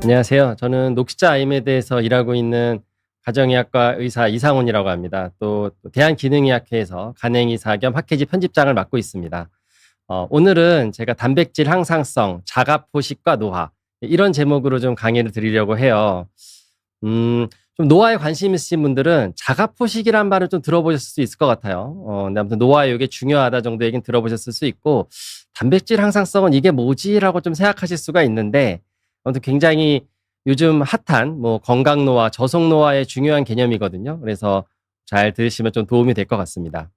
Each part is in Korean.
안녕하세요. 저는 녹시자 아이메드에서 일하고 있는 가정의학과 의사 이상훈이라고 합니다. 또 대한기능의학회에서 간행의사 겸 학회지 편집장을 맡고 있습니다. 오늘은 제가 단백질 항상성, 자가포식과 노화 이런 제목으로 좀 강의를 드리려고 해요. 좀 노화에 관심 있으신 분들은 자가포식이란 말을 좀 들어보셨을 수 있을 것 같아요. 근데 아무튼 노화에 이게 중요하다 정도 얘기는 들어보셨을 수 있고, 단백질 항상성은 이게 뭐지라고 좀 생각하실 수가 있는데, 아무튼 굉장히 요즘 핫한 뭐 건강 노화, 저속 노화의 중요한 개념이거든요. 그래서 잘 들으시면 좀 도움이 될 것 같습니다.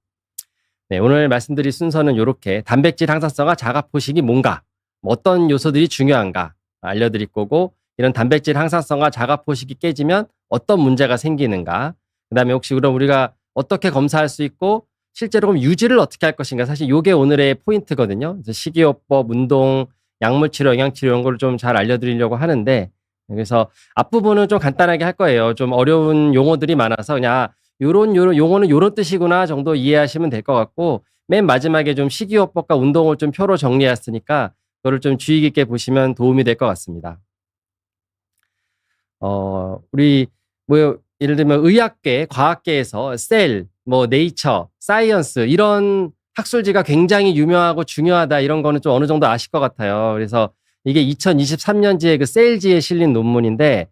네, 오늘 말씀드릴 순서는 이렇게 단백질 항상성과 자가포식이 뭔가, 뭐 어떤 요소들이 중요한가 알려드릴 거고, 이런 단백질 항상성과 자가포식이 깨지면 어떤 문제가 생기는가, 그다음에 혹시 그럼 우리가 어떻게 검사할 수 있고 실제로 그럼 유지를 어떻게 할 것인가, 사실 이게 오늘의 포인트거든요. 그래서 식이요법, 운동, 약물치료, 영양치료 이런 걸 좀 잘 알려드리려고 하는데, 그래서 앞부분은 좀 간단하게 할 거예요. 좀 어려운 용어들이 많아서 그냥 요런 용어는 요런 뜻이구나 정도 이해하시면 될 것 같고, 맨 마지막에 좀 식이요법과 운동을 좀 표로 정리했으니까 그거를 좀 주의 깊게 보시면 도움이 될 것 같습니다. 우리 뭐 예를 들면 의학계, 과학계에서 셀, 뭐 네이처, 사이언스 이런 학술지가 굉장히 유명하고 중요하다, 이런 거는 좀 어느 정도 아실 것 같아요. 그래서 이게 2023년지에 그 셀지에 실린 논문인데,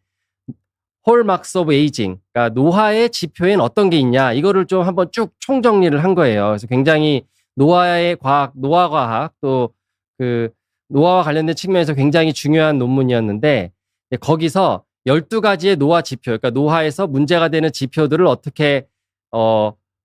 홀마크스 오브 에이징, 그러니까 노화의 지표에는 어떤 게 있냐, 이거를 좀 한번 쭉 총정리를 한 거예요. 그래서 굉장히 노화의 과학, 노화과학, 또 그 노화와 관련된 측면에서 굉장히 중요한 논문이었는데, 거기서 12가지의 노화 지표, 그러니까 노화에서 문제가 되는 지표들을 어떻게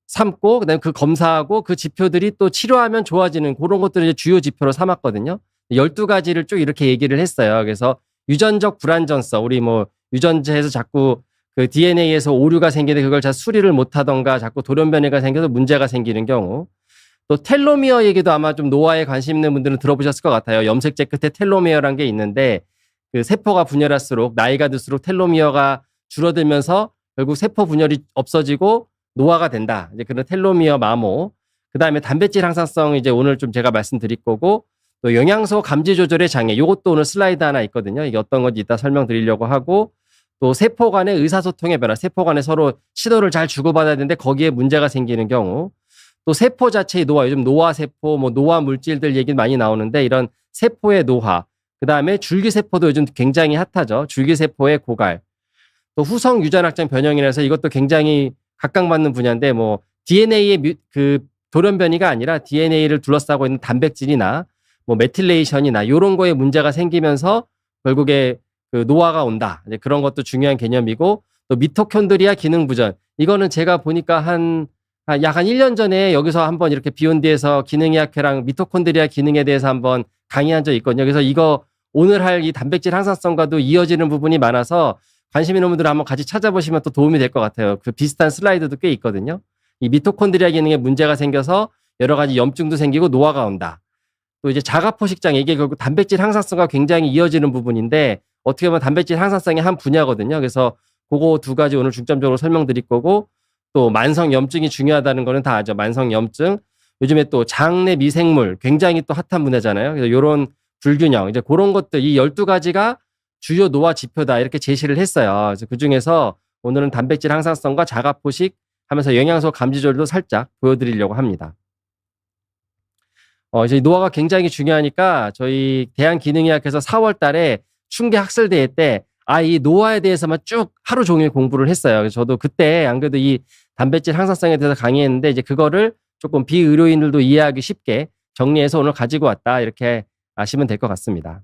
삼고, 그다음에 그 검사하고 그 지표들이 또 치료하면 좋아지는 그런 것들을 이제 주요 지표로 삼았거든요. 12가지를 쭉 이렇게 얘기를 했어요. 그래서 유전적 불안전성, 우리 뭐 유전자에서 자꾸 그 DNA에서 오류가 생기는데 그걸 잘 수리를 못하던가 자꾸 돌연변이가 생겨서 문제가 생기는 경우, 또 텔로미어 얘기도 아마 좀 노화에 관심 있는 분들은 들어보셨을 것 같아요. 염색체 끝에 텔로미어란 게 있는데, 그 세포가 분열할수록 나이가 들수록 텔로미어가 줄어들면서 결국 세포 분열이 없어지고 노화가 된다, 이제 그런 텔로미어 마모. 그다음에 단백질 항상성, 이제 오늘 좀 제가 말씀드릴 거고, 또 영양소 감지 조절의 장애, 이것도 오늘 슬라이드 하나 있거든요. 이게 어떤 건지 이따 설명드리려고 하고, 또 세포 간의 의사소통의 변화, 세포 간에 서로 신호를 잘 주고받아야 되는데 거기에 문제가 생기는 경우, 또 세포 자체의 노화, 요즘 노화세포, 뭐 노화 물질들 얘기 많이 나오는데, 이런 세포의 노화, 그다음에 줄기세포도 요즘 굉장히 핫하죠. 줄기세포의 고갈, 또 후성 유전학적 변형이라서 이것도 굉장히 각광받는 분야인데, 뭐 DNA의 그 돌연변이가 아니라 DNA를 둘러싸고 있는 단백질이나 뭐 메틸레이션이나 이런 거에 문제가 생기면서 결국에 그 노화가 온다, 이제 그런 것도 중요한 개념이고, 또 미토콘드리아 기능 부전, 이거는 제가 보니까 약 한 1년 전에 여기서 한번 이렇게 비욘디에서 기능의학회랑 미토콘드리아 기능에 대해서 한번 강의한 적이 있거든요. 그래서 이거 오늘 할 이 단백질 항상성과도 이어지는 부분이 많아서 관심 있는 분들은 한번 같이 찾아보시면 또 도움이 될 것 같아요. 그 비슷한 슬라이드도 꽤 있거든요. 이 미토콘드리아 기능에 문제가 생겨서 여러 가지 염증도 생기고 노화가 온다. 또 이제 자가포식장, 이게 결국 단백질 항상성과 굉장히 이어지는 부분인데, 어떻게 보면 단백질 항상성의 한 분야거든요. 그래서 그거 두 가지 오늘 중점적으로 설명드릴 거고, 또 만성 염증이 중요하다는 거는 다 아죠. 만성 염증, 요즘에 또 장내 미생물 굉장히 또 핫한 분야잖아요. 그래서 이런 불균형, 이제 그런 것들, 이 12가지가 주요 노화 지표다, 이렇게 제시를 했어요. 그래서 그중에서 오늘은 단백질 항상성과 자가포식 하면서 영양소 감지절도 살짝 보여드리려고 합니다. 이제 노화가 굉장히 중요하니까 저희 대한기능의학회에서 4월 달에 충계 학술대회 때 이 노화에 대해서만 쭉 하루 종일 공부를 했어요. 그래서 저도 그때 안 그래도 이 단백질 항상성에 대해서 강의했는데, 이제 그거를 조금 비의료인들도 이해하기 쉽게 정리해서 오늘 가지고 왔다, 이렇게 아시면 될 것 같습니다.